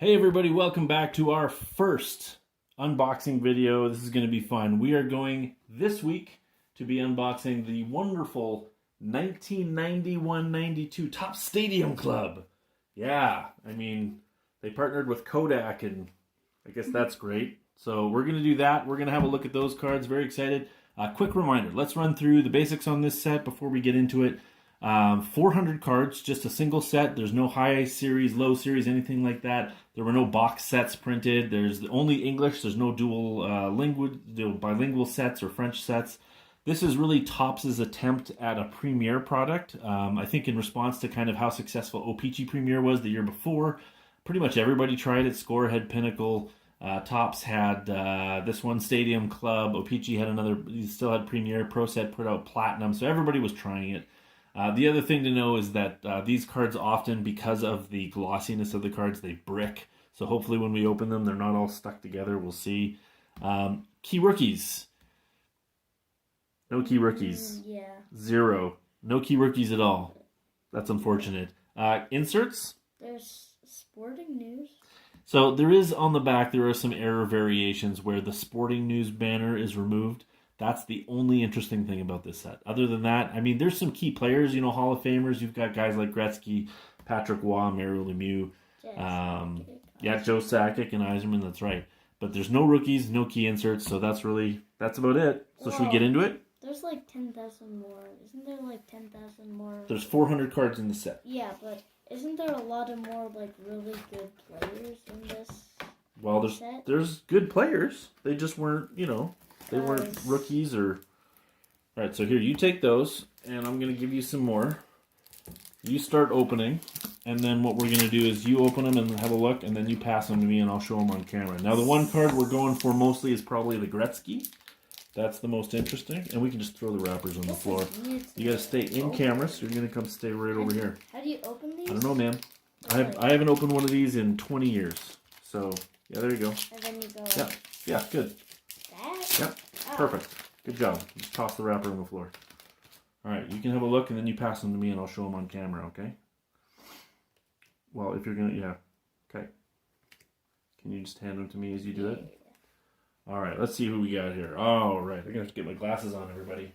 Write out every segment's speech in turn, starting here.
Hey everybody, welcome back to our first unboxing video. This is going to be fun. We are going this week to be unboxing the wonderful 1991-92 Topps Stadium Club. Yeah, I mean, they partnered with Kodak and I guess that's great. So we're going to do that. We're going to have a look at those cards. Very excited. Quick reminder, let's run through the basics on this set before we get into it. 400 cards, just a single set. There's no high series, low series, anything like that. There were no box sets printed. There's only English. There's no dual bilingual sets or French sets. This is really Topps' attempt at a Premier product. I think in response to kind of how successful O-Pee-Chee Premier was the year before. Pretty much everybody tried it. Score had Pinnacle. Topps had this one, Stadium Club. O-Pee-Chee had another. He still had Premier. Pro Set put out Platinum. So everybody was trying it. The other thing to know is that these cards often, because of the glossiness of the cards, they brick. So hopefully when we open them, they're not all stuck together. We'll see. Key rookies. No key rookies. Yeah. 0. No key rookies at all. That's unfortunate. Inserts. There's sporting news. So there is on the back, there are some error variations where the sporting news banner is removed. That's the only interesting thing about this set. Other than that, I mean, there's some key players, Hall of Famers. You've got guys like Gretzky, Patrick Waugh, Mario Lemieux. Joe Sakic and Yzerman, that's right. But there's no rookies, no key inserts, so that's about it. So should we get into it? There's like 10,000 more. Isn't there like 10,000 more? There's 400 cards in the set. Yeah, but isn't there a lot of more like really good players in this set? There's good players. They just weren't, they weren't rookies or... All right, so here, you take those, and I'm going to give you some more. You start opening, and then what we're going to do is you open them and have a look, and then you pass them to me, and I'll show them on camera. Now, the one card we're going for mostly is probably the Gretzky. That's the most interesting, and we can just throw the wrappers on the floor. You got to stay in camera, so you're going to come stay right over here. How do you open these? I don't know, man. I haven't opened one of these in 20 years. So, yeah, there you go. And then you go... Yeah, good. That? Yep, perfect. Good job. Just toss the wrapper on the floor. All right, you can have a look, and then you pass them to me, and I'll show them on camera, okay? Well, if you're going to, yeah. Okay. Can you just hand them to me as you do it? All right, let's see who we got here. All right, I'm going to have to get my glasses on, everybody.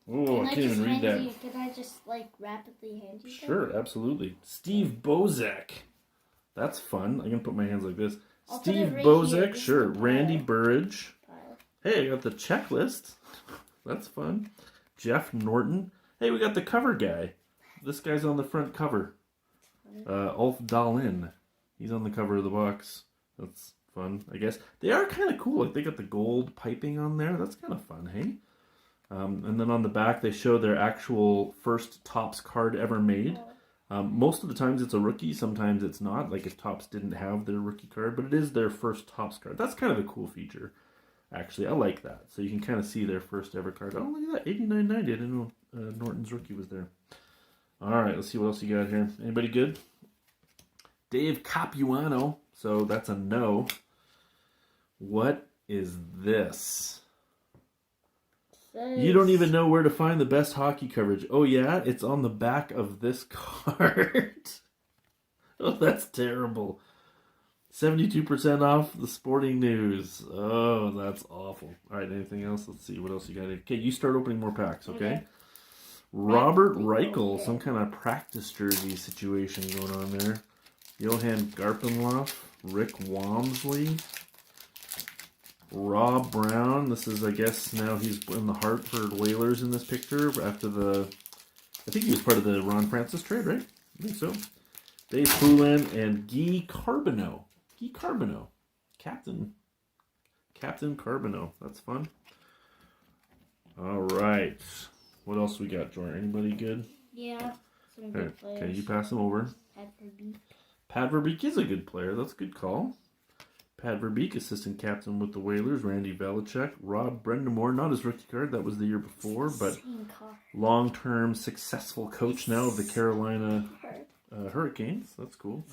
Oh, I can't even read that. Can I just, rapidly hand you Sure, absolutely. Steve Bozek. That's fun. I'm going to put my hands like this. Steve Bozek, sure. Randy Burridge. Hey, I got the checklist. That's fun. Jeff Norton. Hey, we got the cover guy. This guy's on the front cover. Ulf Dahlin. He's on the cover of the box. That's fun, I guess. They are kind of cool. Like, they got the gold piping on there. That's kind of fun, hey? And then on the back, they show their actual first Topps card ever made. Most of the times it's a rookie. Sometimes it's not. Like if Topps didn't have their rookie card. But it is their first Topps card. That's kind of a cool feature. Actually, I like that. So you can kind of see their first ever card. Oh, look at that. 89.90. I didn't know Norton's rookie was there. All right, let's see what else you got here. Anybody good? Dave Capuano. So that's a no. What is this? You don't even know where to find the best hockey coverage. Oh, yeah? It's on the back of this card. Oh, that's terrible. 72% off the sporting news. Oh, that's awful. All right, anything else? Let's see what else you got here. Okay, you start opening more packs, okay? Robert Reichel, some kind of practice jersey situation going on there. Johan Garpenloff, Rick Wamsley, Rob Brown. This is, I guess, now he's in the Hartford Whalers in this picture after I think he was part of the Ron Francis trade, right? I think so. Dave Poulin and Guy Carbonneau. Guy Carbonneau. Captain Carbonneau. That's fun. All right. What else we got, Jordan? Anybody good? Yeah. Some good players. Okay, you pass them over. Pat Verbeek is a good player. That's a good call. Pat Verbeek, assistant captain with the Whalers. Randy Velichek. Rob Brendamore, not his rookie card. That was the year before, but long-term successful coach now of the Carolina Hurricanes. That's cool.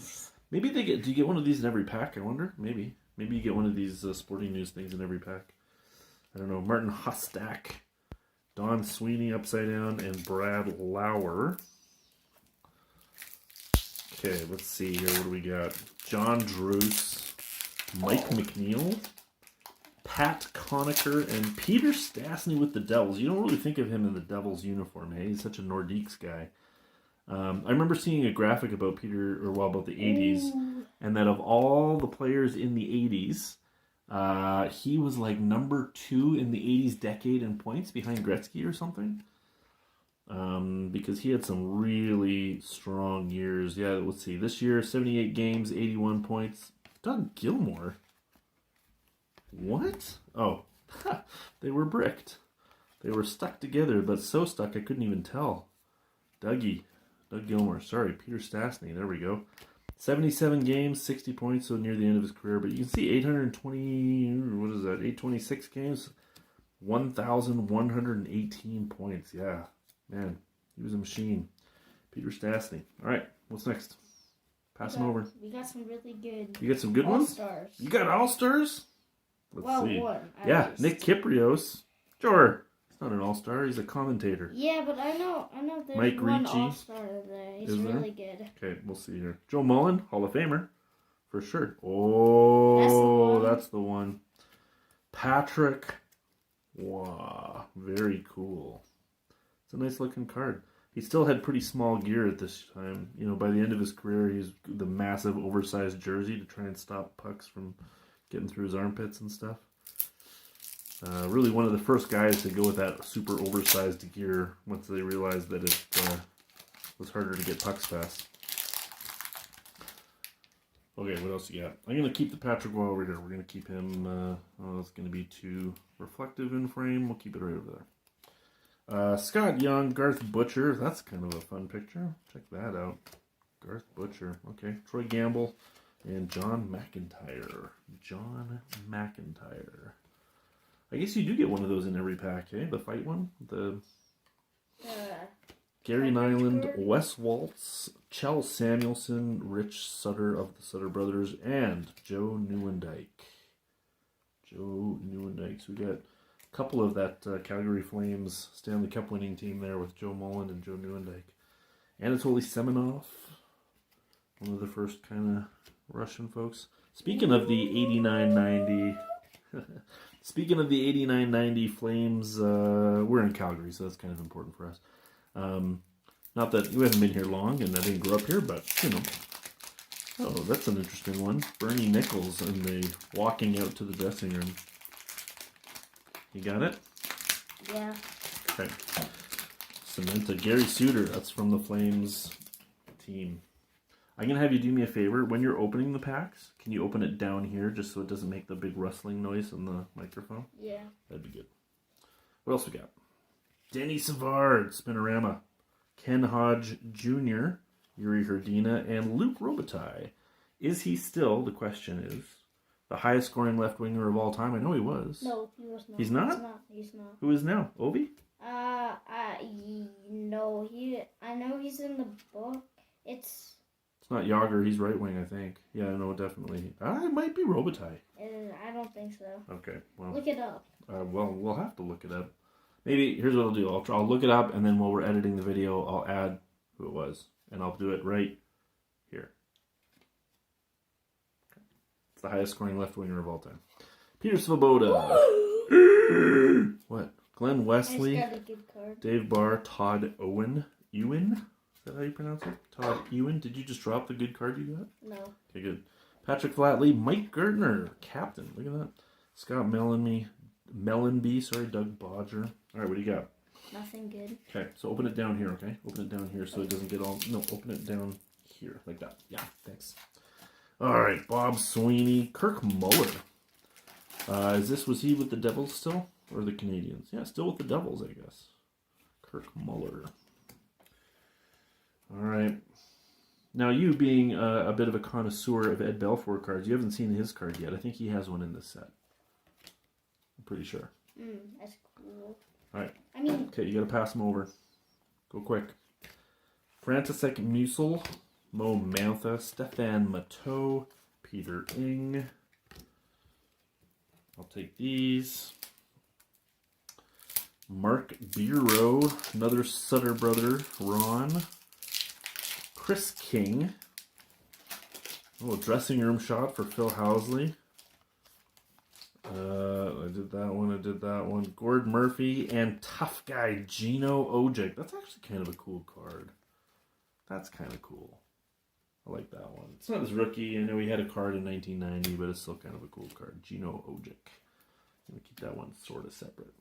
Maybe do you get one of these in every pack, I wonder? Maybe you get one of these sporting news things in every pack. I don't know. Martin Hostak, Don Sweeney upside down, and Brad Lauer. Okay, let's see here. What do we got? John Druce, Mike McNeil, Pat Conacher, and Peter Stastny with the Devils. You don't really think of him in the Devils uniform, hey? He's such a Nordiques guy. I remember seeing a graphic about about the 80s, and that of all the players in the 80s, he was like number 2 in the 80s decade in points behind Gretzky or something. Because he had some really strong years. Yeah, let's see. This year, 78 games, 81 points. Doug Gilmour. What? Oh, they were bricked. They were stuck together, but so stuck I couldn't even tell. Doug Gilmour. Sorry, Peter Stastny. There we go. 77 games, 60 points, so near the end of his career. But you can see 826 games, 1,118 points. Yeah, man, he was a machine. Peter Stastny. All right, what's next? Pass him over. We got some really good. You got some good ones? All-stars. You got all-stars? Let's see. One. Yeah, Nick Kyprios. Sure. He's not an all-star. He's a commentator. Yeah, but I know there's Mike one Ricci. all-star there. He's really good. Okay, we'll see here. Joe Mullen, Hall of Famer. For sure. Oh, that's the one. Patrick. Wow, very cool. It's a nice looking card. He still had pretty small gear at this time. You know, by the end of his career, he's the massive oversized jersey to try and stop pucks from getting through his armpits and stuff. Really one of the first guys to go with that super oversized gear once they realized that it was harder to get pucks past. Okay, what else you got? I'm going to keep the Patrick Roy over here. We're going to keep him, it's going to be too reflective in frame. We'll keep it right over there. Scott Young, Garth Butcher. That's kind of a fun picture. Check that out. Garth Butcher. Okay, Troy Gamble and John McIntyre. John McIntyre. I guess you do get one of those in every pack, eh? The fight one? The Gary Nyland, Wes Waltz, Chell Samuelson, Rich Sutter of the Sutter Brothers, and Joe Nieuwendyk. So we got a couple of that Calgary Flames Stanley Cup winning team there with Joe Mullen and Joe Nieuwendyk. Anatoly Semenov, one of the first kind of Russian folks. Speaking of the 89-90... Speaking of the 89-90 Flames, we're in Calgary, so that's kind of important for us. Not that we haven't been here long, and I didn't grow up here, but, you know. Oh, that's an interesting one. Bernie Nichols and the walking out to the dressing room. You got it? Yeah. Okay. Samantha, Gary Suter, that's from the Flames team. I'm going to have you do me a favor. When you're opening the packs, can you open it down here just so it doesn't make the big rustling noise on the microphone? Yeah. That'd be good. What else we got? Denny Savard, Spinorama. Ken Hodge Jr., Yuri Herdina, and Luke Robitaille. Is he still, the question is, the highest scoring left winger of all time? I know he was. No, he was not. He's not? He's not. Who is now? Ovi? No, I know he's in the book. It's not Yager, he's right wing, I think. Yeah, no, definitely. It might be Robitaille. I don't think so. Okay, well. Look it up. Well, we'll have to look it up. Maybe, here's what I'll do. I'll look it up, and then while we're editing the video, I'll add who it was. And I'll do it right here. Okay. It's the highest scoring left winger of all time. Peter Svoboda. What? Glenn Wesley. I just got a good card. Dave Barr. Todd Owen. Ewan? Is that how you pronounce it? Todd Ewan. Did you just drop the good card you got? No. Okay, good. Patrick Flatley. Mike Gertner. Captain. Look at that. Scott Mellenby. Doug Bodger. All right, what do you got? Nothing good. Okay, so open it down here, okay? Open it down here so it doesn't get all... No, open it down here, like that. Yeah, thanks. All right, Bob Sweeney. Kirk Muller. Was he with the Devils still? Or the Canadians? Yeah, still with the Devils, I guess. Kirk Muller. All right. Now, you being a bit of a connoisseur of Ed Belfour cards, you haven't seen his card yet. I think he has one in this set. I'm pretty sure. That's cool. All right. I mean... Okay, you got to pass him over. Go quick. Frantisek Musil, Mo Mantha, Stefan Matteau, Peter Ing. I'll take these. Mark Bureau, another Sutter brother, Ron. Chris King, A little dressing room shot for Phil Housley. I did that one. I did that one. Gord Murphy and tough guy Gino Ojic. That's actually kind of a cool card. That's kind of cool. I like that one. It's not his rookie. I know he had a card in 1990, but it's still kind of a cool card. Gino Ojic. I'm going to keep that one sort of separate.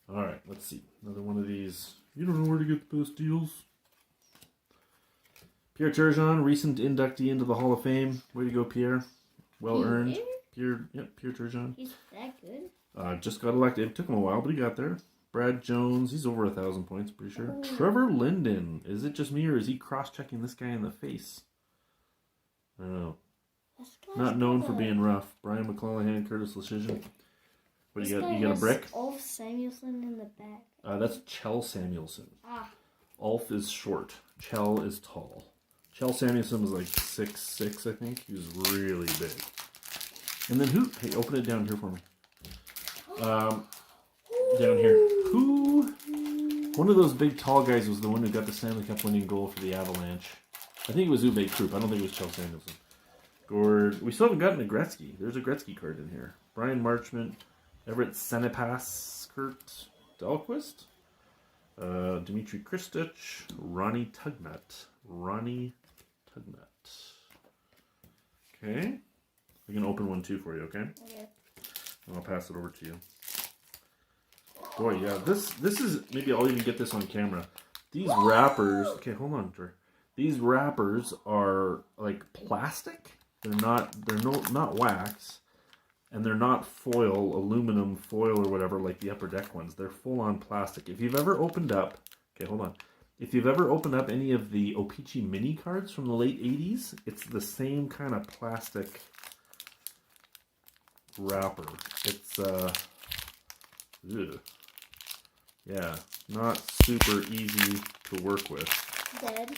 All right, let's see. Another one of these. You don't know where to get the best deals. Pierre Turgeon, recent inductee into the Hall of Fame. Way to go, Pierre. Well earned. Pierre Turgeon. He's that good. Just got elected. It took him a while, but he got there. Brad Jones, he's over 1,000 points, pretty sure. Oh. Trevor Linden. Is it just me, or is he cross-checking this guy in the face? I don't know. Not known for being rough. Brian McClellan, Curtis Lecision. What do you got? You got a brick? Ulf Samuelson in the back. That's Chell Samuelson. Ah. Ulf is short. Chell is tall. Chell Samuelson was like 6'6", I think. He was really big. And then who? Hey, open it down here for me. Down here. Who? One of those big tall guys was the one who got the Stanley Cup winning goal for the Avalanche. I think it was Uwe Krupp. I don't think it was Chell Samuelson. Gord. We still haven't gotten a Gretzky. There's a Gretzky card in here. Brian Marchment. Everett Senepas. Kurt Dahlquist. Dmitry Kristich. Ronnie Tugnut. Okay. I can open one too for you, okay? Okay. And I'll pass it over to you. Boy, yeah, this is, maybe I'll even get this on camera. These wrappers, okay, hold on, Dre. These wrappers are like plastic. They're not wax, and they're not foil, aluminum foil or whatever like the Upper Deck ones. They're full on plastic. If you've ever opened up, okay, hold on. If you've ever opened up any of the O-Pee-Chee mini cards from the late 80s, it's the same kind of plastic wrapper. It's yeah, not super easy to work with. Dad,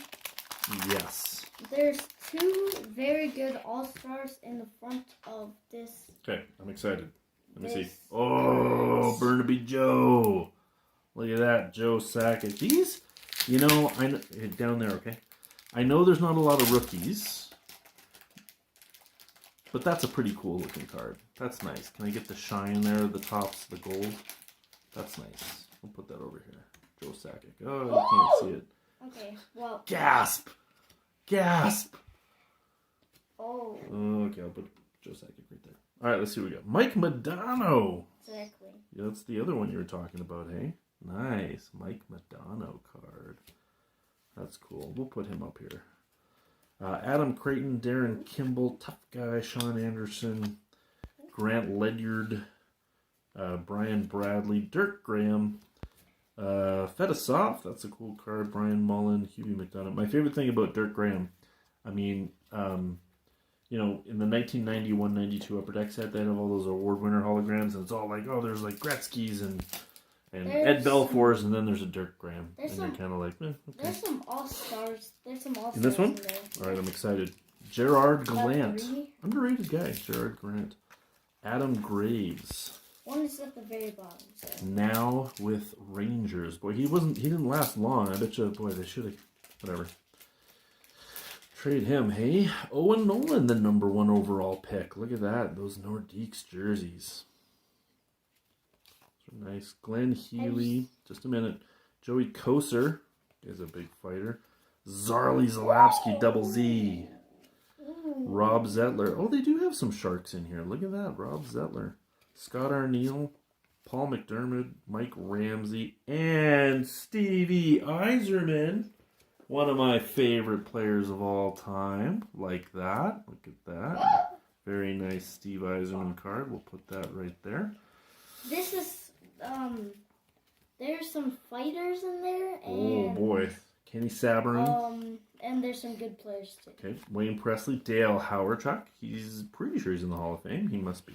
Yes. there's two very good All-Stars in the front of this. Okay, I'm excited. Let me see. This Oh, Burnaby Joe. Look at that, Joe Sakic. These, you know, I know, down there, okay? I know there's not a lot of rookies, but that's a pretty cool looking card. That's nice. Can I get the shine there, the tops, the gold? That's nice. I'll put that over here. Joe Sakic. Oh, you can't see it. Okay, well. Gasp! Gasp! Oh. Okay, I'll put Joe Sakic right there. All right, let's see what we got. Mike Modano. Exactly. Yeah, that's the other one you were talking about, hey? Nice. Mike Modano card. That's cool. We'll put him up here. Adam Creighton, Darren Kimball, Tough Guy, Sean Anderson, Grant Ledyard, Brian Bradley, Dirk Graham, Fedosov, that's a cool card, Brian Mullen, Hughie McDonough. My favorite thing about Dirk Graham, I mean, you know, in the 1991-92 Upper Deck set, they have all those award winner holograms, and it's all like, oh, there's like Gretzky's and Ed Belfour's, and then there's a Dirk Graham. And you're kind of like, okay. There's some All-Stars. There's some All-Stars In this one? in there. All right, I'm excited. Gerard Gallant. Three. Underrated guy, Gerard Grant. Adam Graves. One is at the very bottom. So. Now with Rangers. Boy, he didn't last long. I bet you, boy, they should have, whatever. Trade him, hey? Owen Nolan, the #1 overall pick. Look at that. Those Nordiques jerseys. Those are nice. Glenn Healy. Just a minute. Joey Koser is a big fighter. Zarly Zalapsky, double Z. Rob Zettler. Oh, they do have some Sharks in here. Look at that. Rob Zettler. Scott Arneal. Paul McDermott. Mike Ramsey. And Stevie Yzerman. One of my favorite players of all time. Like that. Look at that. Very nice Steve Yzerman card. We'll put that right there. This is, there's some fighters in there. And, oh, boy. Kenny Sabarin. And there's some good players, too. Okay. Wayne Presley. Dale Hawerchuk. He's pretty sure he's in the Hall of Fame. He must be.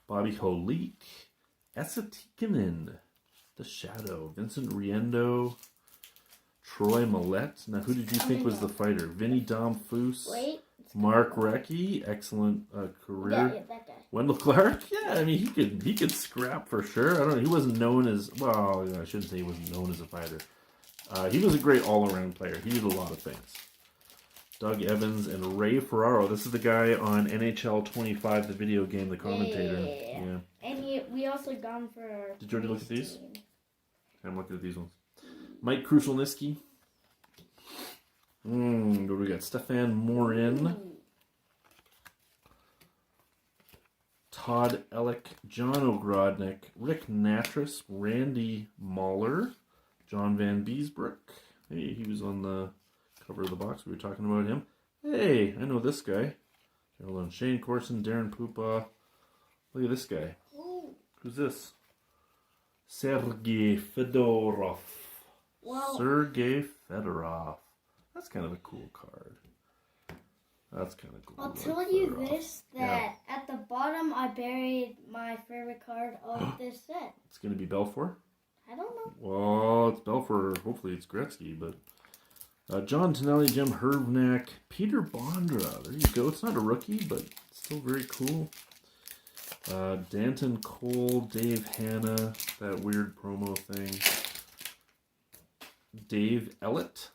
Bobby Holik. Esa Tikkanen. The Shadow. Vincent Riendo. Troy Millette. Now, who did you think was the fighter? Vinny Domfus. Wait. Mark Recchi. Excellent career. Yeah, that guy. Wendell Clark. Yeah, I mean, he could scrap for sure. I don't know. He wasn't known as, well, I shouldn't say he wasn't known as a fighter. He was a great all-around player. He did a lot of things. Doug Evans, and Ray Ferraro. This is the guy on NHL 25, the video game, the commentator. Yeah. And we also gone for our Did you already look at these? team. I'm looking at these ones. Mike Krushelniski. What do we got? Stefan Morin. Ooh. Todd Ellick, John Ogrodnik, Rick Natras, Randy Mahler, John Van Beesbrook. Hey, he was on the cover of the box. We were talking about him. Hey, I know this guy. Hold on. Shane Corson, Darren Pupa. Look at this guy. Ooh. Who's this? Sergei Fedorov. Wow. Sergei Fedorov. That's kind of a cool card. That's kind of cool. I'll tell you this, that at the bottom I buried my favorite card of this set. It's going to be Belfour? I don't know. Well, it's Belfour. Hopefully it's Gretzky, but John Tonelli, Jim Hervnak, Peter Bondra. There you go. It's not a rookie, but still very cool. Danton Cole, Dave Hanna, that weird promo thing. Dave Ellett.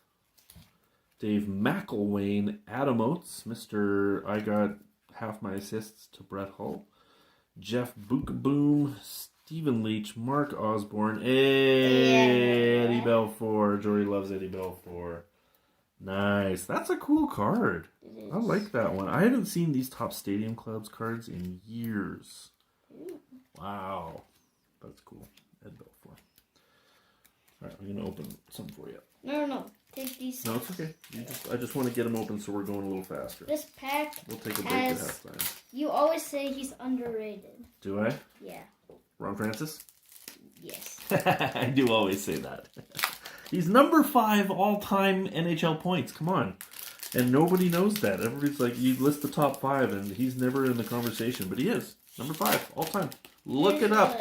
Dave McElwain, Adam Oates, Mr. I got half my assists to Brett Hull. Jeff Bookboom, Stephen Leach, Mark Osborne, Eddie Belfour. Jory loves Eddie Belfour. Nice. That's a cool card. I like that one. I haven't seen these Top Stadium Clubs cards in years. Wow. That's cool. Ed Belfour. All right, I'm going to open some for you. No. Take these. No, it's okay. I just want to get them open so we're going a little faster. This pack We'll take a break at halftime. You always say he's underrated. Do I? Yeah. Ron Francis? Yes. I do always say that. He's number 5 all-time NHL points. Come on. And nobody knows that. Everybody's like, you list the top 5, and he's never in the conversation. But he is. Number 5 all-time. Look it up.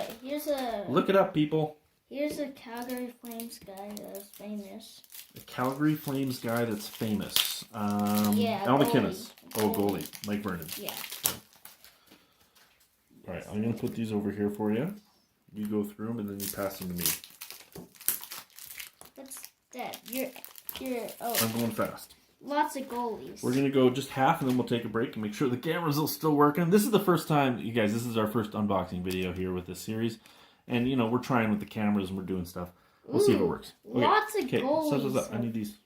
Look it up, people. Here's a Calgary Flames guy that's famous. A Calgary Flames guy that's famous. Yeah, Al goalie. McInnes. Oh, goalie. Mike Vernon. Yeah. All right, I'm going to put these over here for you. You go through them, and then you pass them to me. What's that? You're I'm going fast. Lots of goalies. We're going to go just half, and then we'll take a break and make sure the cameras are still working. This is the first time, you guys, this is our first unboxing video here with this series. And, you know, we're trying with the cameras and we're doing stuff. We'll see if it works. Okay. Lots of goalies. Stop. I need these.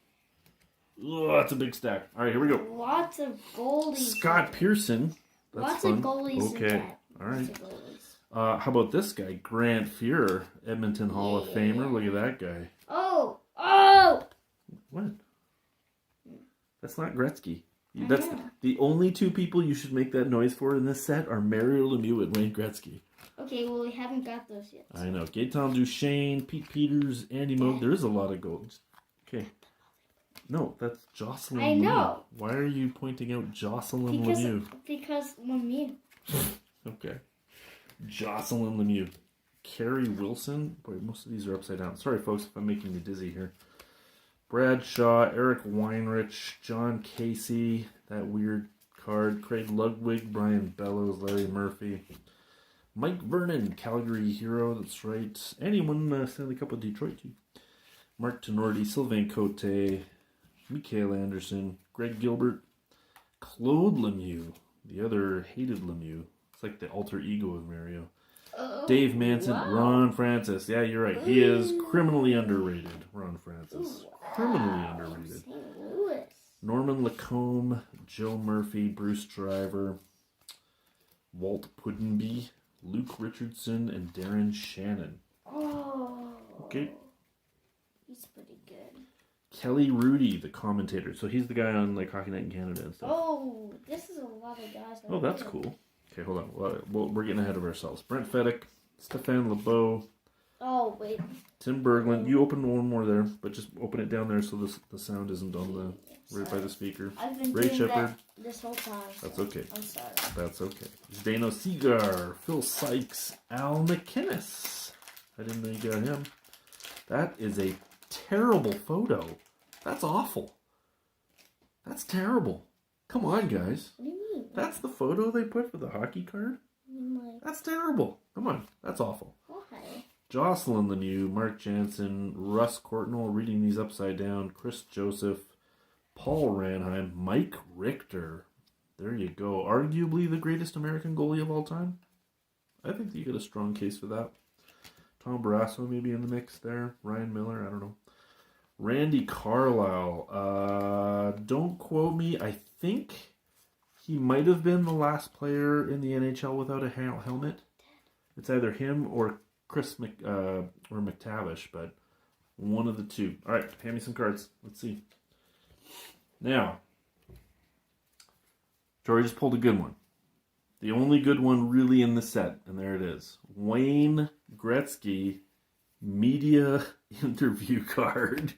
Oh, that's a big stack. All right, here we go. Lots of goalies. Scott Pearson. That's Lots fun. of goalies. Okay. In that. All right. How about this guy? Grant Fuhrer, Edmonton Hall of Famer. Look at that guy. Oh! What? That's not Gretzky. That's the only 2 people you should make that noise for in this set are Mario Lemieux and Wayne Gretzky. Okay, well, we haven't got those yet. I know. Gaetan Duchesne, Pete Peters, Andy Moog. There is a lot of gold. Okay. No, that's Jocelyn I know. Lemieux. Why are you pointing out Jocelyn Lemieux? Because Lemieux. Okay. Jocelyn Lemieux. Carrie Wilson. Boy, most of these are upside down. Sorry, folks, if I'm making you dizzy here. Brad Shaw, Eric Weinrich, John Casey, that weird card. Craig Ludwig, Brian Bellows, Larry Murphy. Mike Vernon, Calgary hero, that's right. And he won Stanley Cup with Detroit, too. Mark Tenorti, Sylvain Cote, Mikael Anderson, Greg Gilbert, Claude Lemieux, the other hated Lemieux. It's like the alter ego of Mario. Dave Manson, wow. Ron Francis. Yeah, you're right. He is criminally underrated, Ron Francis. Criminally underrated. Norman Lacombe, Joe Murphy, Bruce Driver, Walt Pudenby, Luke Richardson, and Darren Shannon. Oh. Okay. He's pretty good. Kelly Rudy, the commentator. So he's the guy on like Hockey Night in Canada and stuff. Oh, this is a lot of guys. Oh, that's cool. Okay, hold on. We're getting ahead of ourselves. Brent Fedek, Stefan LeBeau. Oh, wait. Tim Berglund. You open one more there, but just open it down there so the sound isn't on the right by the speaker. I've been Ray doing Shepherd. that this whole time. So That's okay. I'm sorry. That's okay. Zdeno Segar, Phil Sykes, Al McInnes. I didn't know you got him. That is a terrible photo. That's awful. That's terrible. Come on, guys. What do you mean? That's the photo they put for the hockey card? That's terrible. Come on. That's awful. Why? Jocelyn Lemieux, Mark Jansen, Russ Courtnall, reading these upside down, Chris Joseph, Paul Ranheim, Mike Richter. There you go. Arguably the greatest American goalie of all time. I think that you get a strong case for that. Tom Barrasso maybe in the mix there. Ryan Miller, I don't know. Randy Carlyle. Don't quote me. I think he might have been the last player in the NHL without a helmet. It's either him or Chris or McTavish, but one of the two. All right, hand me some cards. Let's see. Now, Jory just pulled a good one. The only good one really in the set, and there it is. Wayne Gretzky media interview card.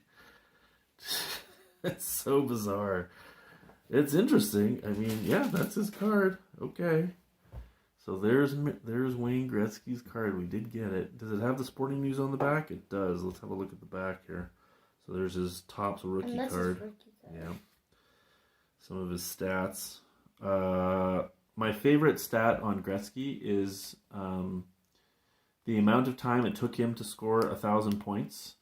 It's so bizarre. It's interesting. I mean, yeah, that's his card. Okay. So there's Wayne Gretzky's card. We did get it. Does it have the sporting news on the back? It does. Let's have a look at the back here. So there's his Topps rookie card. Yeah. Some of his stats. My favorite stat on Gretzky is the amount of time it took him to score 1,000 points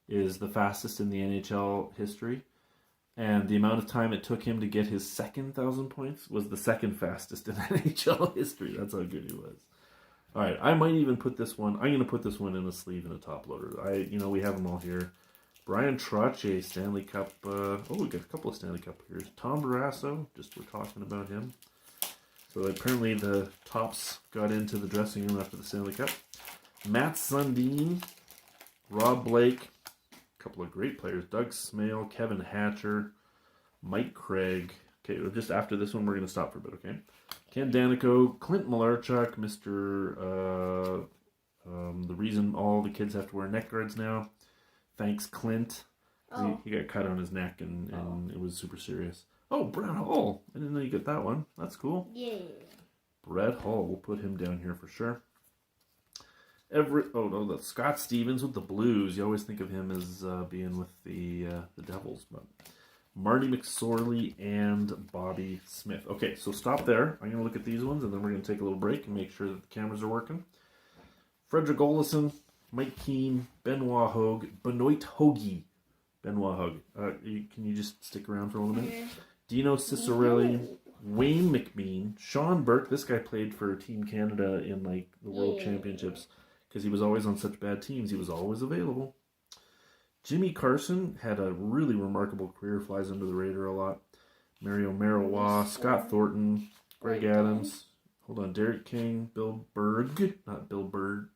is the fastest in the NHL history. And the amount of time it took him to get his second 1,000 points was the second fastest in NHL history. That's how good he was. All right, I might even put this one. I'm going to put this one in a sleeve in a top loader. We have them all here. Brian Trottier, Stanley Cup. We got a couple of Stanley Cup here. Tom Barrasso, just we're talking about him. So apparently the Tops got into the dressing room after the Stanley Cup. Matt Sundin, Rob Blake, a couple of great players. Doug Smale, Kevin Hatcher, Mike Craig. Okay, just after this one, we're going to stop for a bit, okay? Ken Danico, Clint Malarchuk, Mr. The reason all the kids have to wear neck guards now. Thanks, Clint. Oh. He got cut on his neck and it was super serious. Oh, Brett Hull. I didn't know you got that one. That's cool. Yeah. Brett Hull. We'll put him down here for sure. That's Scott Stevens with the Blues. You always think of him as being with the Devils, but Marty McSorley and Bobby Smith. Okay, so stop there. I'm going to look at these ones, and then we're going to take a little break and make sure that the cameras are working. Frederick Olesen, Mike Keane, Benoit Hogue, Benoit Hoagie. Benoit Hogue. Can you just stick around for a little minute? Dino Ciccarelli, Wayne McBean, Sean Burke. This guy played for Team Canada in the World Championships because he was always on such bad teams. He was always available. Jimmy Carson had a really remarkable career, flies under the radar a lot. Mario Marois, Scott Thornton, Greg Adams. Hold on, Derek King, Bill Berg, not Bill Bird.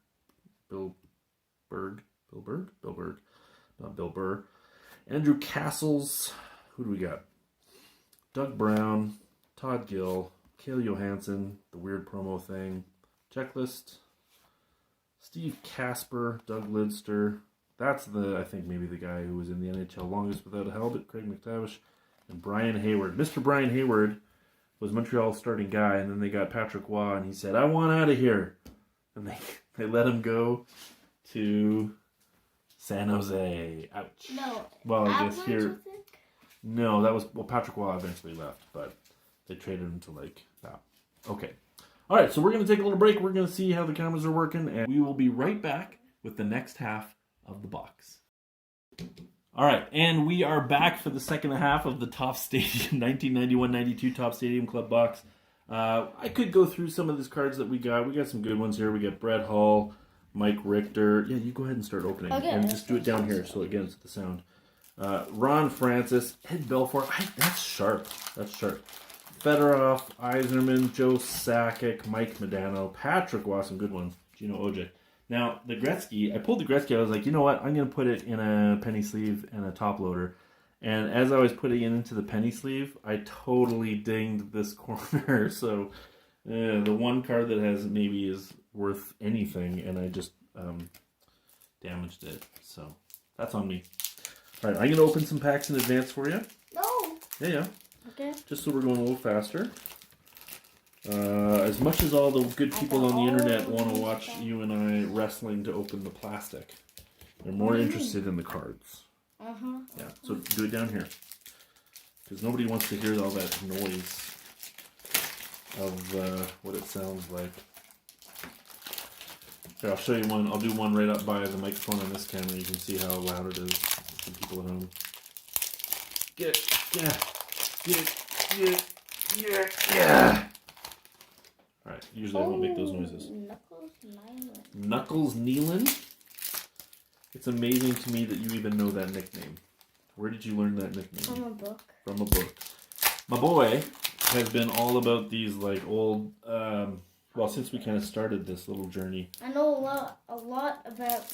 Bill Berg, not Bill Burr. Andrew Castles. Who do we got? Doug Brown, Todd Gill, Cale Johansson, the weird promo thing, checklist, Steve Casper, Doug Lidster. That's I think maybe the guy who was in the NHL longest without a helmet, Craig McTavish, and Brian Hayward. Mr. Brian Hayward was Montreal's starting guy, and then they got Patrick Waugh, and he said, I want out of here. And they let him go to San Jose. Ouch. No. Well, I guess here... No, that was... Well, Patrick Waugh eventually left, but they traded him to that. Okay. All right, so we're going to take a little break. We're going to see how the cameras are working, and we will be right back with the next half of the box. All right, and we are back for the second half of the Topps Stadium 1991-92 Topps Stadium Club box. I could go through some of these cards that we got. We got some good ones here. We got Brett Hull, Mike Richter. Yeah, you go ahead and start opening. Okay. And just do it down here so it gets the sound. Ron Francis, Ed Belfour. That's sharp. Fedorov, Yzerman, Joe Sakic, Mike Modano, Patrick Waugh, some good ones. Gino Ojek. Now, the Gretzky, I pulled the Gretzky. I was like, you know what? I'm going to put it in a penny sleeve and a top loader. And as I was putting it into the penny sleeve, I totally dinged this corner. So the one card that has maybe is worth anything, and I just damaged it. So that's on me. All right, I'm going to open some packs in advance for you. No. Yeah. Okay. Just so we're going a little faster. As much as all the good people on the internet want to watch you and I wrestling to open the plastic, they're more interested in the cards. Yeah, so do it down here. Because nobody wants to hear all that noise of what it sounds like. Here, I'll show you one. I'll do one right up by the microphone on this camera. You can see how loud it is for people at home. Get it. Yeah. All right. Usually I won't make those noises. Knuckles Nyland. Knuckles Nealon. It's amazing to me that you even know that nickname. Where did you learn that nickname? From a book. From a book. My boy has been all about these like old. Well, since we kind of started this little journey. I know a lot about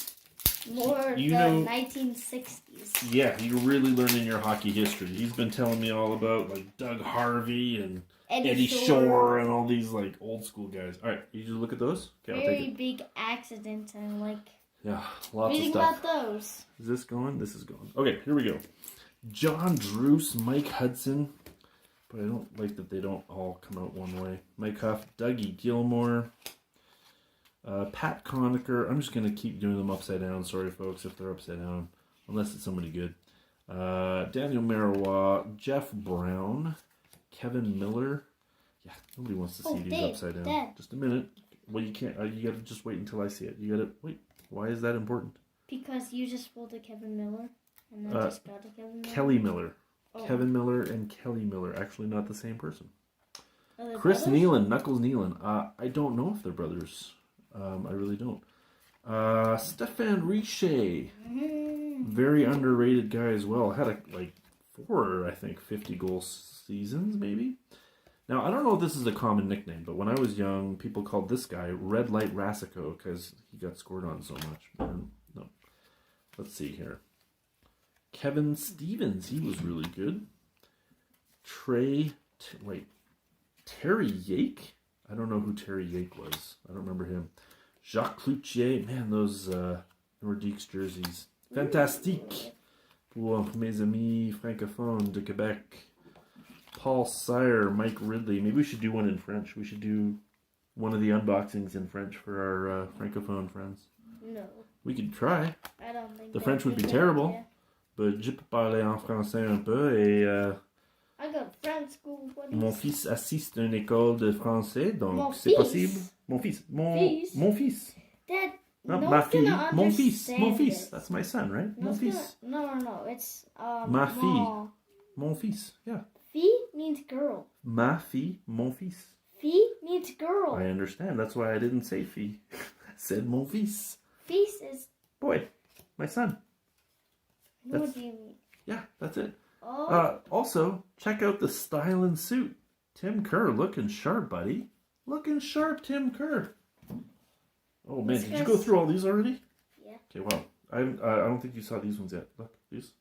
more You the know, 1960s. Yeah, you're really learning your hockey history. He's been telling me all about like Doug Harvey and Eddie Shore and all these like old school guys. All right, you just look at those. Okay, I'll take Very it. big accidents and like Yeah, lots reading of stuff. about those. Is this going? This is going. Okay, here we go. John Druce, Mike Hudson. But I don't like that they don't all come out one way. Mike Huff, Dougie Gilmore, Pat Conacher. I'm just going to keep doing them upside down. Sorry, folks, if they're upside down. Unless it's somebody good. Daniel Marois, Jeff Brown, Kevin Miller. Yeah, nobody wants to see these upside down. Dad. Just a minute. Well, you can't. You got to just wait until I see it. You got to wait. Why is that important? Because you just pulled a Kevin Miller, and I just got a Kevin Miller. Kelly Miller. Oh. Kevin Miller and Kelly Miller. Actually, not the same person. brothers? Chris Nealon, Knuckles Nealon. I don't know if they're brothers. I really don't. Stefan Richer. Very underrated guy as well. Had like 4, I think, 50-goal seasons, maybe. Now, I don't know if this is a common nickname, but when I was young, people called this guy Red Light Rasico because he got scored on so much. No. Let's see here. Kevin Stevens, he was really good. Terry Yake? I don't know who Terry Yake was. I don't remember him. Jacques Cloutier, man, those Nordiques jerseys. Fantastique pour mes amis francophones de Québec. Paul Sire, Mike Ridley. Maybe we should do one in French. We should do one of the unboxings in French for our francophone friends. No. We could try. I don't think the French would be terrible. Idea. But je peux parler en français un peu et I go to French school. mon fils assiste à une école de français, donc Mon c'est fils? possible. Mon fils. Mon fils. Dad, Not no ma one's fille. gonna Mon fils. understand Mon fils. this. That's my son, right? No Mon one's fils. No. It's Ma fille. ma. Mon fils. Yeah. Fille means girl. Ma fille. Mon fils. Fille means girl. I understand. That's why I didn't say fille. I said mon fils. Fils is. Boy. My son. What do you mean? Yeah, that's it. Oh. Also, check out the style and suit. Tim Kerr looking sharp, buddy. Looking sharp, Tim Kerr. Oh man, did you go through all these already? Yeah. Okay, well, I don't think you saw these ones yet. Look, these.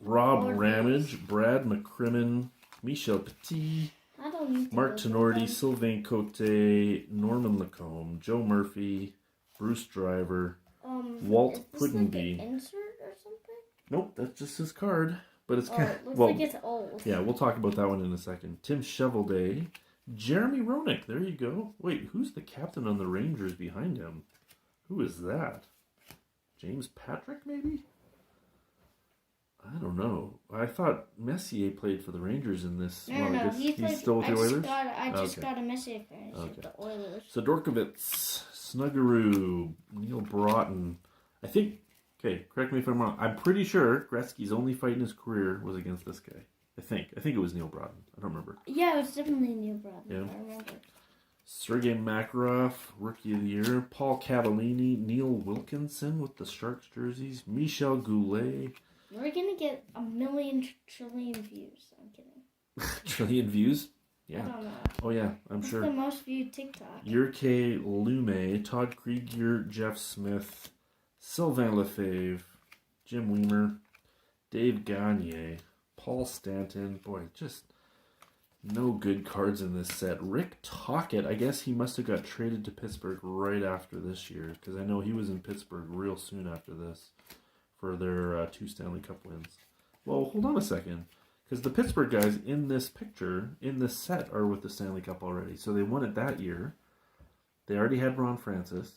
Rob Ramage, Brad McCrimmon, Michel Petit, I don't need to Mark go through Tenorti, them. Sylvain Cote, Norman Lacombe, Joe Murphy, Bruce Driver, Walt is this Pudenby. Like an insert or something? Nope, that's just his card. But it's kind It looks well, like it's old. yeah, we'll talk about that one in a second. Tim Chevelday, Jeremy Roenick. There you go. Wait, who's the captain on the Rangers behind him? Who is that? James Patrick, maybe? I don't know. I thought Messier played for the Rangers in this. No, well, I guess he's still with the Oilers? I just got a message with the Oilers. Sidorkovitz, Snuggeroo, Neil Broughton. I think, okay, correct me if I'm wrong. I'm pretty sure Gretzky's only fight in his career was against this guy. I think it was Neil Broughton. I don't remember. Yeah, it was definitely Neil Broughton. Yeah. I remember. Sergei Makarov, Rookie of the Year. Paul Cavallini, Neil Wilkinson with the Sharks jerseys. Michel Goulet. We're gonna get 1,000,000 trillion views. I'm kidding. Trillion views? I Yeah. don't know. Oh, yeah, I'm What's sure. the most viewed TikTok? Yurke Lume, Todd Krieger, Jeff Smith, Sylvain Lefebvre, Jim Weimer, Dave Gagne, Paul Stanton. Boy, just no good cards in this set. Rick Tocchet, I guess he must have got traded to Pittsburgh right after this year, because I know he was in Pittsburgh real soon after this for their 2 Stanley Cup wins. Well, hold on a second. Because the Pittsburgh guys in this picture, in this set, are with the Stanley Cup already. So they won it that year. They already had Ron Francis.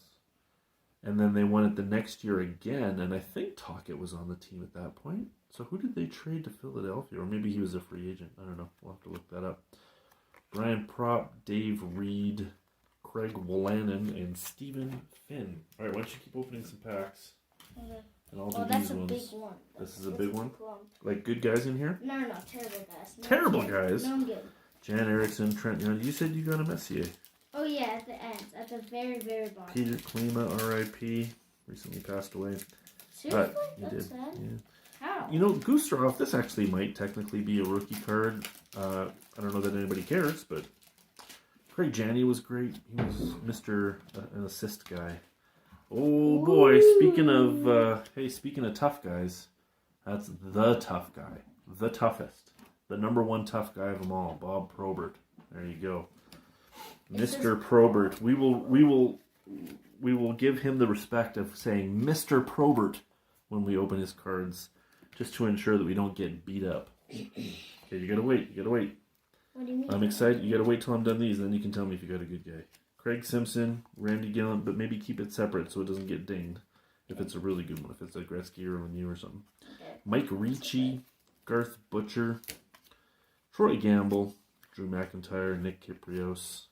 And then they won it the next year again. And I think Tocchet was on the team at that point. So who did they trade to Philadelphia? Or maybe he was a free agent. I don't know. We'll have to look that up. Brian Propp, Dave Reed, Craig Wolanin, and Stephen Finn. All right, why don't you keep opening some packs? Okay. and I'll Oh, do that's these a ones. big one. This is a big one? Clump. Like good guys in here? No, terrible guys. No, Terrible good. guys? No, I'm good. Jan Erickson, Trent Young. You said you got a Messier. Oh, yeah, at the end. At the very, very bottom. Peter Klima, R.I.P. Recently passed away. Seriously? He That's did. sad. Yeah. How? You know, Gustav, this actually might technically be a rookie card. I don't know that anybody cares, but Craig Janney was great. He was Mr. An assist guy. Oh boy, speaking of tough guys, that's the tough guy. The toughest. The number one tough guy of them all, Bob Probert. There you go. Mr. Probert. We will give him the respect of saying Mr. Probert when we open his cards, just to ensure that we don't get beat up. Okay, you gotta wait. What do you mean? I'm excited. You gotta wait till I'm done these, then you can tell me if you got a good guy. Craig Simpson, Randy Gillen, but maybe keep it separate so it doesn't get dinged. If it's a really good one, if it's a Gretzky or a Lemieux or something. Okay. Mike Ricci, Garth Butcher, Troy Gamble, Drew McIntyre, Nick Kiprios,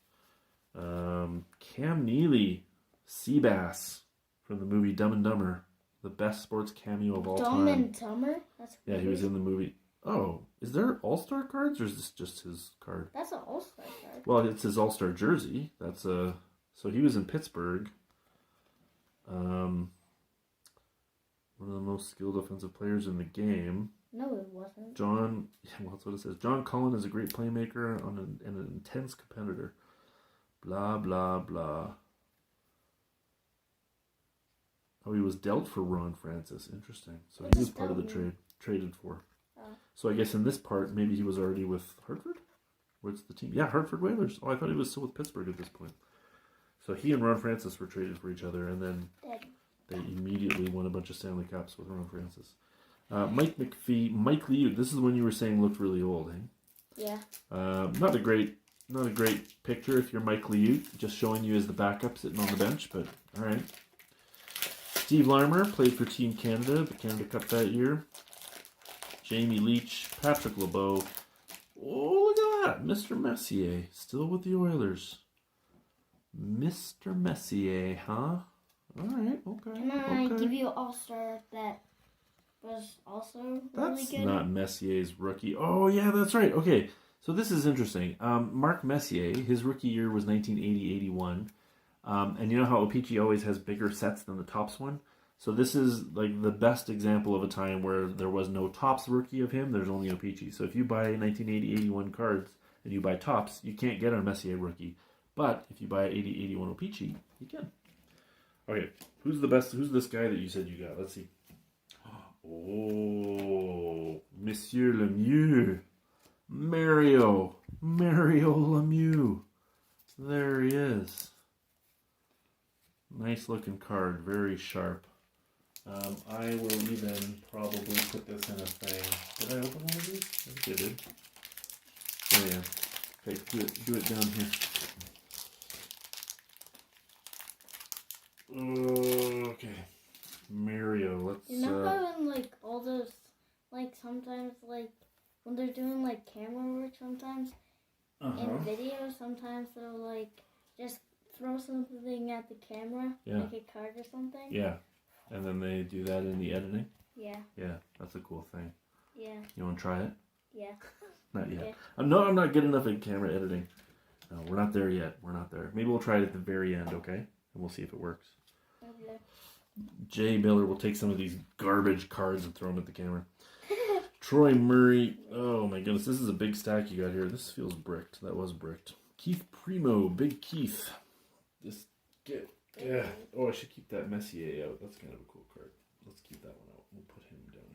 Cam Neely, Seabass from the movie Dumb and Dumber, the best sports cameo of all time. Dumb and Dumber? That's Yeah, he was in the movie. Oh, is there All-Star cards or is this just his card? That's an All-Star card. Well, it's his All-Star jersey. That's a so he was in Pittsburgh. One of the most skilled offensive players in the game. No, it wasn't. That's what it says. John Cullen is a great playmaker and an intense competitor. Blah, blah, blah. Oh, he was dealt for Ron Francis. Interesting. So he was part of the trade. Traded for. So I guess in this part, maybe he was already with Hartford? Where's the team? Yeah, Hartford Whalers. Oh, I thought he was still with Pittsburgh at this point. So he and Ron Francis were traded for each other, and then they immediately won a bunch of Stanley Cups with Ron Francis. Mike McPhee, Mike Liu. This is the one you were saying looked really old, eh? Yeah. Not a great picture if you're Mike Liu, just showing you as the backup sitting on the bench, but all right. Steve Larmer played for Team Canada, the Canada Cup that year. Jamie Leach, Patrick LeBeau. Oh, look at that. Mr. Messier, still with the Oilers. Mr. Messier, huh? All right, okay. Can I give you an All-Star that was also really That's good? not Messier's rookie. Oh, yeah, that's right. Okay, so this is interesting. Mark Messier, his rookie year was 1980-81. And you know how O-Pee-Chee always has bigger sets than the Topps one? So this is like the best example of a time where there was no Topps rookie of him. There's only O-Pee-Chee. So if you buy 1980-81 cards and you buy Topps, you can't get a Messier rookie. But if you buy 80-81 O-Pee-Chee, you can. Okay, who's the best? Who's this guy that you said you got? Let's see. Oh, Monsieur Lemieux. Mario Lemieux. There he is. Nice looking card, very sharp. I will even probably put this in a thing. Did I open one of these? I think I did. Oh yeah. Okay, do it down here. Okay. Mario, let's You know how in like all those, like sometimes like when they're doing like camera work sometimes in video, sometimes they'll like just throw something at the camera, like a card or something. Yeah. And then they do that in the editing? Yeah. Yeah, that's a cool thing. Yeah. You want to try it? Yeah. Not yet. Okay. I'm not good enough at camera editing. No, we're not there yet. We're not there. Maybe we'll try it at the very end, okay? And we'll see if it works. Okay. Jay Miller will take some of these garbage cards and throw them at the camera. Troy Murray. Oh my goodness, this is a big stack you got here. This feels bricked. That was bricked. Keith Primo, Big Keith. Yeah. Oh, I should keep that Messier out. That's kind of a cool card. Let's keep that one out. We'll put him down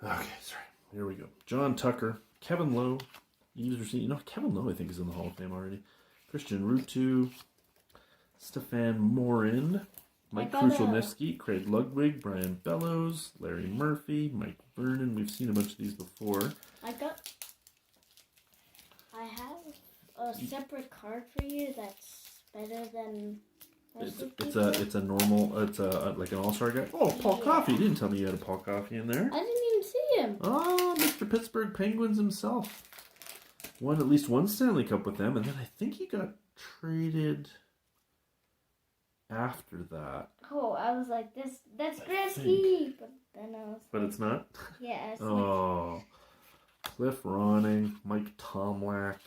here. Okay, sorry. Here we go. John Tucker, Kevin Lowe, Yves Racine. You know, Kevin Lowe, I think, is in the Hall of Fame already. Christian Rutu, Stefan Morin, Mike Krushelnitsky, Craig Ludwig, Brian Bellows, Larry Murphy, Mike Vernon. We've seen a bunch of these before. I have a separate card for you that's better than it's a normal, like an all-star guy. Oh, Paul Coffey. You didn't tell me you had a Paul Coffey in there. I didn't even see him. Oh, Mr. Pittsburgh Penguins himself. Won at least one Stanley Cup with them, and then I think he got traded. after that. Oh, I was like, that's Gretzky, but then I was. But it's not? Yeah, it's Oh. Cliff Ronning, Mike Tomlak,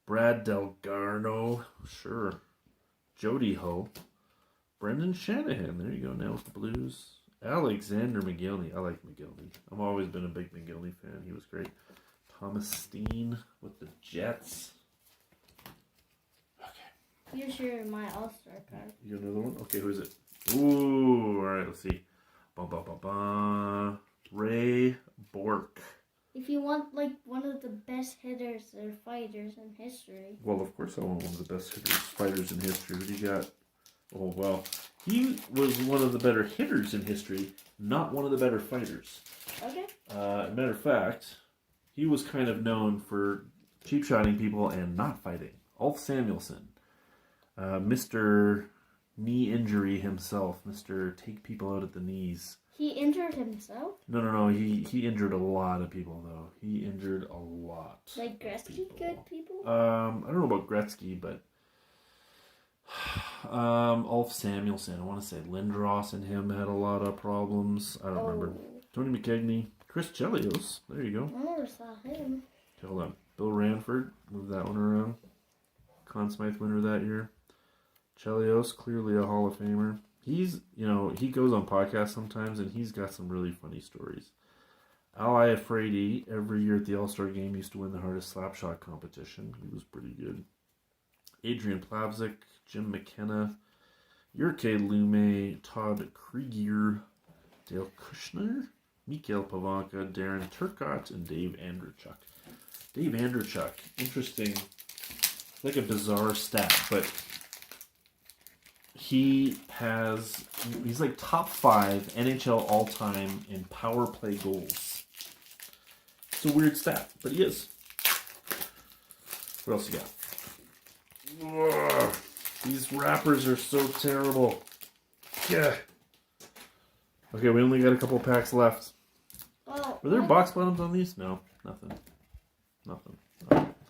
Brad Delgarno, sure. Jody Ho, Brendan Shanahan, there you go, now with the Blues. Alexander McGillney, I like McGillney. I've always been a big McGillney fan, he was great. Thomas Steen with the Jets. Okay. Here's my All-Star card. You got another one? Okay, who is it? Ooh, alright, let's see. Ray Bork. If you want, like, one of the best hitters or fighters in history. Well, of course I want one of the best hitters, fighters in history. What do you got? Oh, well, he was one of the better hitters in history, not one of the better fighters. Okay. Matter of fact, he was kind of known for cheap-shotting people and not fighting. Ulf Samuelsson. Mr. Knee Injury himself. Mr. Take People Out at the Knees. He injured himself? No. He injured a lot of people, though. He injured a lot. Like Gretzky good people? I don't know about Gretzky, but Ulf Samuelsson. I want to say Lindros and him had a lot of problems. I don't remember. Tony McKegney. Chris Chelios. There you go. I never saw him. Okay, hold on. Bill Ranford. Move that one around. Conn Smythe winner that year. Chelios, clearly a Hall of Famer. He's, he goes on podcasts sometimes, and he's got some really funny stories. Al Frady, every year at the All-Star Game, used to win the hardest slap shot competition. He was pretty good. Adrian Plavsic, Jim McKenna, Jurke Lume, Todd Krieger, Dale Kushner, Mikhail Pavanka, Darren Turcott, and Dave Andrechuk. Dave Andrechuk, interesting, like a bizarre stat, but he's like top 5 NHL all-time in power play goals. It's a weird stat, but he is. What else you got? Ugh, these wrappers are so terrible. Yeah. Okay, we only got a couple packs left. Were there box bottoms on these? No, nothing.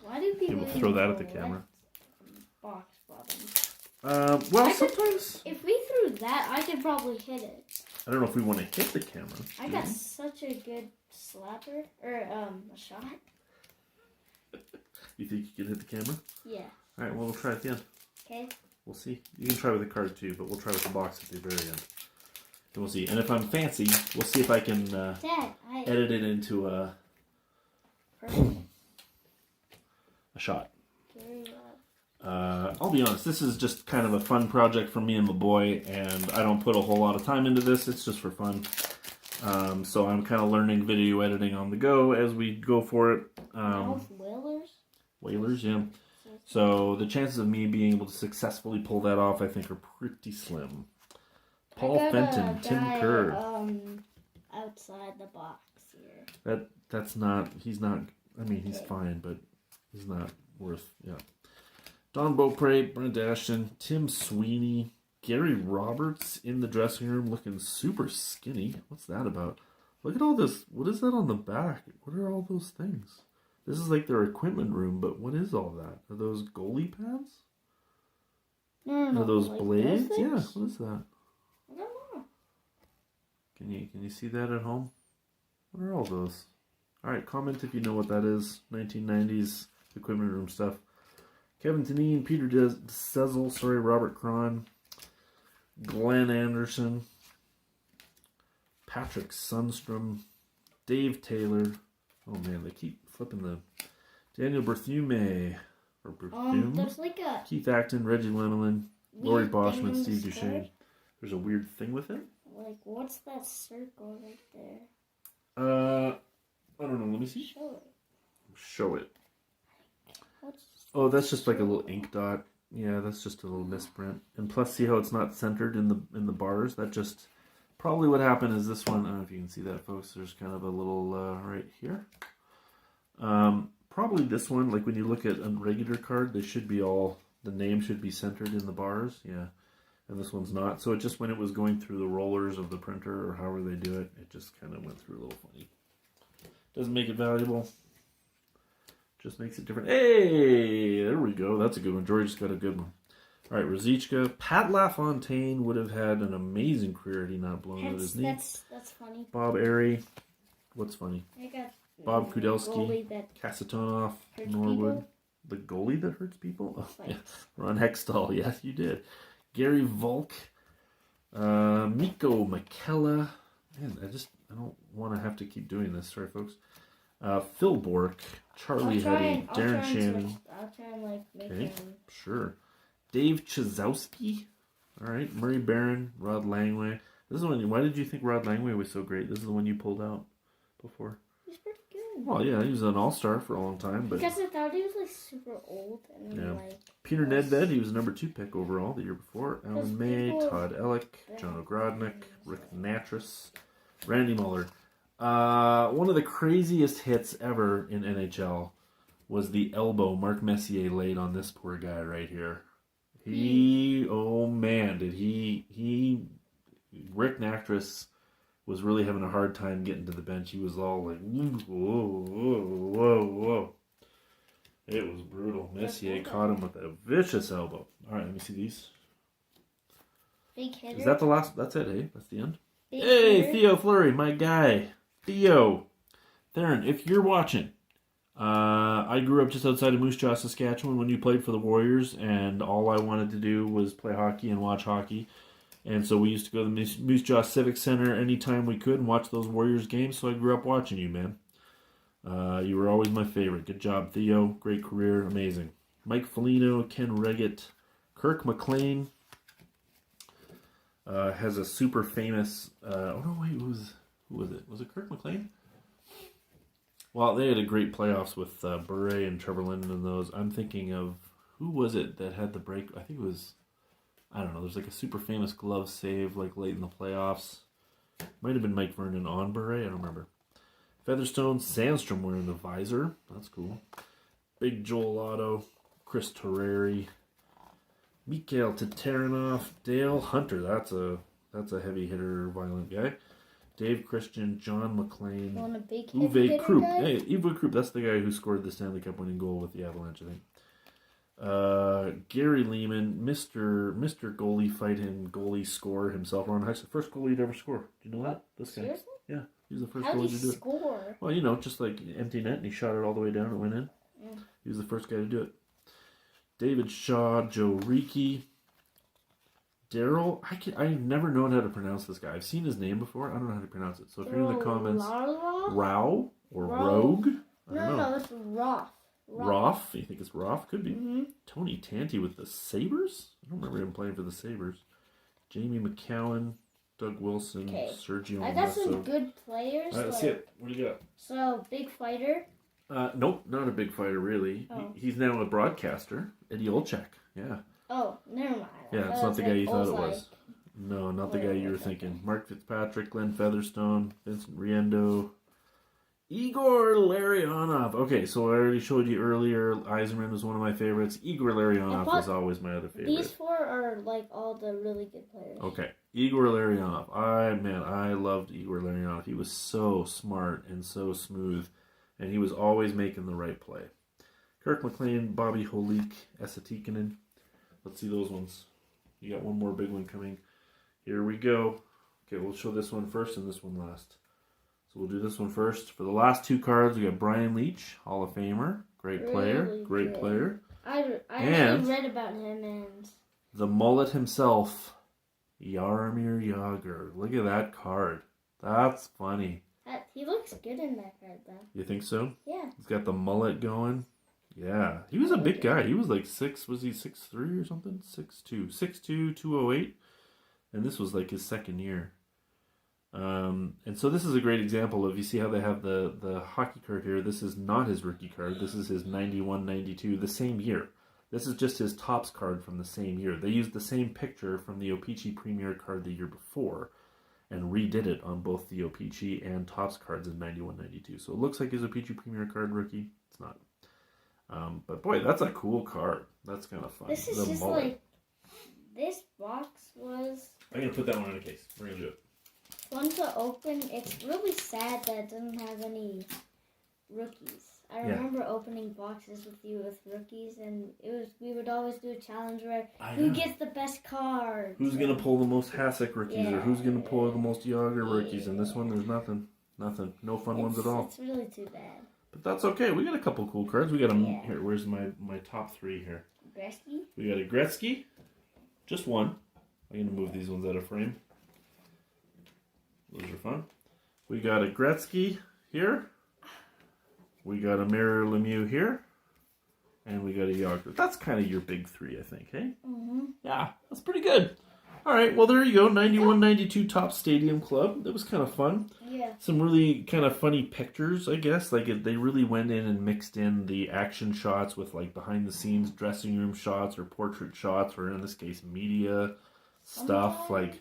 Why do people throw that at the camera? Box bottoms. Sometimes. If we threw that, I could probably hit it. I don't know if we want to hit the camera. I got such a good slapper, or a shot. You think you can hit the camera? Yeah. All right, well, we'll try at the end. Okay. We'll see. You can try with the card too, but we'll try with the box at the very end. And we'll see. And if I'm fancy, we'll see if I can edit it into a shot. I'll be honest, this is just kind of a fun project for me and my boy, and I don't put a whole lot of time into this. It's just for fun. So I'm kind of learning video editing on the go as we go for it. Whalers, yeah. So the chances of me being able to successfully pull that off, I think, are pretty slim. Paul Fenton, Tim Kerr. Outside the box here. That's not. He's not. I mean, he's fine, but he's not worth. Yeah. Don Beaupre, Brent Ashton, Tim Sweeney, Gary Roberts in the dressing room looking super skinny. What's that about? Look at all this. What is that on the back? What are all those things? This is like their equipment room, but what is all that? Are those goalie pads? No. Are those like blades? Those Yeah, what is that? I don't know. Can you see that at home? What are all those? Alright, comment if you know what that is. 1990s equipment room stuff. Kevin Tanine, Peter Sezel, Robert Cron, Glenn Anderson, Patrick Sundstrom, Dave Taylor. Oh man, they keep flipping the Daniel Berthume or Berthume. There's like a Keith Acton, Reggie Lemelin, Lori Boschman, Steve Duchesne. There's a weird thing with it. Like, what's that circle right there? I don't know. Let me see. Show it. Oh, that's just like a little ink dot. Yeah, that's just a little misprint. And plus, see how it's not centered in the bars? That just probably what happened is this one. I don't know if you can see that, folks. There's kind of a little right here. Probably this one. Like when you look at a regular card, they should be all the name should be centered in the bars. Yeah, and this one's not. So it just when it was going through the rollers of the printer or however they do it, it just kind of went through a little funny. Doesn't make it valuable. Just makes it different. Hey, there we go. That's a good one. George's got a good one. All right, Rosichka. Pat LaFontaine would have had an amazing career had he not blown out his knee. That's funny. Bob Airy. What's funny? I got Bob Kudelski. that Kasatonov. hurts Norwood. people. The goalie that hurts people? Oh, Like- yeah. Ron Hextall. Yes, you did. Gary Volk. Miko McKella. Man, I don't want to have to keep doing this. Sorry, folks. Phil Bork. Charlie Hetty. Darren Shannon. I'll try and like make Okay. him. Sure. Dave Chazowski. All right. Murray Barron. Rod Langway. This is the one. Why did you think Rod Langway was so great? This is the one you pulled out before. He's pretty good. Well, yeah, he was an all-star for a long time, but Because I thought he was like super old and then Yeah. like. Peter Nedved, he was a number 2 pick overall the year before. Alan May, people- Todd Ellick, John Ogrodnik, Rick Natras, Randy Muller. One of the craziest hits ever in NHL was the elbow Mark Messier laid on this poor guy right here. Oh man, did Rick Natras was really having a hard time getting to the bench. He was all like, whoa, whoa, whoa, whoa. It was brutal. Messier caught him with a vicious elbow. All right, let me see these. Big hitter. Is that the last? That's it, hey? That's the end? Big Hey, hitter. Theo Fleury, my guy. Theo. Theron, if you're watching, I grew up just outside of Moose Jaw, Saskatchewan when you played for the Warriors, and all I wanted to do was play hockey and watch hockey. And so we used to go to the Moose Jaw Civic Center anytime we could and watch those Warriors games, so I grew up watching you, man. You were always my favorite. Good job, Theo. Great career. Amazing. Mike Foligno, Ken Reggett, Kirk McLean has a super famous... who was it? Was it Kirk McLean? Well, they had a great playoffs with Bure and Trevor Linden and those. I'm thinking of... Who was it that had the break? I think it was... I don't know. There's like a super famous glove save like late in the playoffs. Might have been Mike Vernon on Bure. I don't remember. Featherstone, Sandstrom wearing the visor. That's cool. Big Joel Otto, Chris Terreri, Mikhail Tatarinov, Dale Hunter. That's a heavy hitter, violent guy. Dave Christian, John McLean, Want a big Uwe hitter Krupp. guy? Hey, Uwe Krupp. That's the guy who scored the Stanley Cup winning goal with the Avalanche, I think. Gary Lehman, Mr. Goalie fighting goalie scorer himself. Ron Hextall, first goalie to ever score. Do you know that? This guy. Seriously? Yeah, he was the first How goalie did to he do it. score? Well, just like empty net, and he shot it all the way down and went in. Mm. He was the first guy to do it. David Shaw, Joe Riki, Daryl. I've never known how to pronounce this guy. I've seen his name before. I don't know how to pronounce it. So if you're in the comments, Rao or Rogue. I don't know. No, it's Roth. Roth. You think it's Roth? Could be. Mm-hmm. Tony Tanti with the Sabres? I don't remember him playing for the Sabres. Jamie McCowan, Doug Wilson, Okay. Sergio I got some Messo. good players. All right, let's see it. What do you got? So, big fighter. Nope, not a big fighter, really. Oh. He's now a broadcaster. Eddie Olczyk. Yeah. Oh, never mind. I Yeah, thought it's not the guy you thought it Ozai. was. No, not the Wait, guy you were okay. thinking. Mark Fitzpatrick, Glenn Featherstone, Vincent Riendo, Igor Larionov. Okay, so I already showed you earlier. Eisenman was one of my favorites. Igor Larionov was always my other favorite. These four are like all the really good players. Okay, Igor Larionov. I loved Igor Larionov. He was so smart and so smooth, and he was always making the right play. Kirk McLean, Bobby Holik, Esa Tikkanen. Let's see those ones. You got one more big one coming. Here we go. Okay, we'll show this one first and this one last. So we'll do this one first. For the last two cards, we got Brian Leach, Hall of Famer. Great player. Really Great good. player. I And- read about him and The mullet himself, Jaromir Jagr. Look at that card. That's funny. he looks good in that card though. You think so? Yeah. He's got the mullet going. Yeah. He was a big guy. He was like 6'3" or something? 6'2". 6'2", 208. And this was like his second year. And so this is a great example of, you see how they have the hockey card here. This is not his rookie card. This is his 91-92, the same year. This is just his Topps card from the same year. They used the same picture from the O-Pee-Chee Premier card the year before and redid it on both the O-Pee-Chee and Topps cards in 91-92. So it looks like his O-Pee-Chee Premier card rookie. It's not. But boy, that's a cool card. That's kind of fun. This is The just mullet. like this box was I'm going to put that one in a case. We're going to do it. fun to open. It's really sad that it doesn't have any rookies. I remember opening boxes with you with rookies, and we would always do a challenge where who gets the best cards. Who's gonna pull the most Hasek rookies, or who's gonna pull the most Yager rookies? And this one, there's nothing, no fun ones at all. It's really too bad. But that's okay. We got a couple cool cards. We got them here. Where's my top 3 here? Gretzky. We got a Gretzky, just one. I'm gonna move these ones out of frame. Those are fun. We got a Gretzky here. We got a Mario Lemieux here. And we got a Yager. That's kind of your big 3, I think, hey? Mm-hmm. Yeah, that's pretty good. All right, well, there you go. 91-92 Top Stadium Club. That was kind of fun. Yeah. Some really kind of funny pictures, I guess. Like, they really went in and mixed in the action shots with, like, behind-the-scenes dressing room shots or portrait shots, or in this case, media stuff. Like,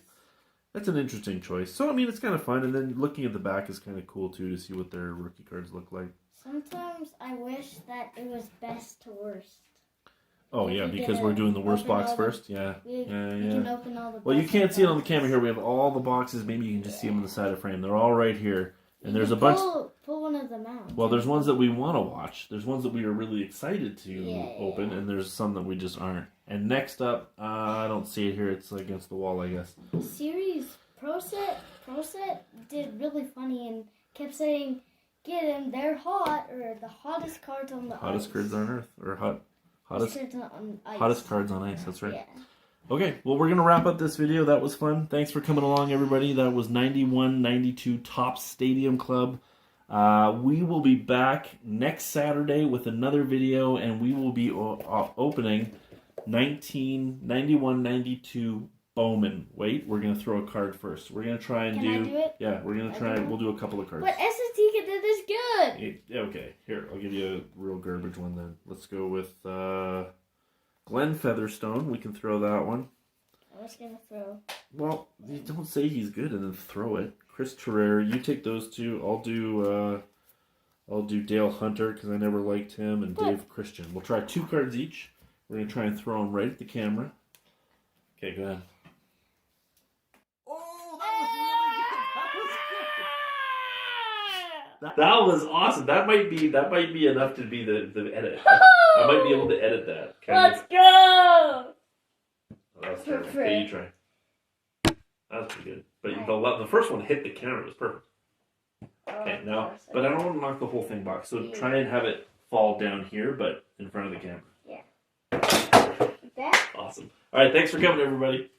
that's an interesting choice. So, I mean, it's kind of fun. And then looking at the back is kind of cool, too, to see what their rookie cards look like. Sometimes I wish that it was best to worst. Oh, yeah, because we're doing the worst box first? Yeah. You can open all the Well, you can't see it on the camera here. We have all the boxes. Maybe you can just see them on the side of the frame. They're all right here. And there's a bunch... Pull one of them out. Well, there's ones that we want to watch. There's ones that we are really excited to open, and there's some that we just aren't. And next up, I don't see it here. It's against the wall, I guess. Series Pro Set did really funny and kept saying, get them, they're hot, or the hottest cards on the Hottest ice. cards on Earth, or hottest cards on ice, that's right. Yeah. Okay, well, we're going to wrap up this video. That was fun. Thanks for coming along, everybody. That was 91-92 Top Stadium Club. We will be back next Saturday with another video, and we will be opening 91-92 Bowman. Wait, we're going to throw a card first. We're going to try and Can I do it? Yeah, we're going to try and we'll do a couple of cards. But SST did this good. Okay, here, I'll give you a real garbage one then. Let's go with Glenn Featherstone. We can throw that one. I was going to throw. Well, you don't say he's good and then throw it. Chris Terrera, you take those two. I'll do Dale Hunter because I never liked him, and Dave Christian. We'll try 2 cards each. We're going to try and throw them right at the camera. Okay, go ahead. Oh, that was awesome. That might be enough to be the edit. I might be able to edit that. Let's go! Oh, that's terrible. Okay, you try. That was pretty good. But the first one hit the camera. It was perfect. Okay, now, but I don't want to knock the whole thing back. So try and have it fall down here, but in front of the camera. Yeah. Awesome. All right, thanks for coming, everybody.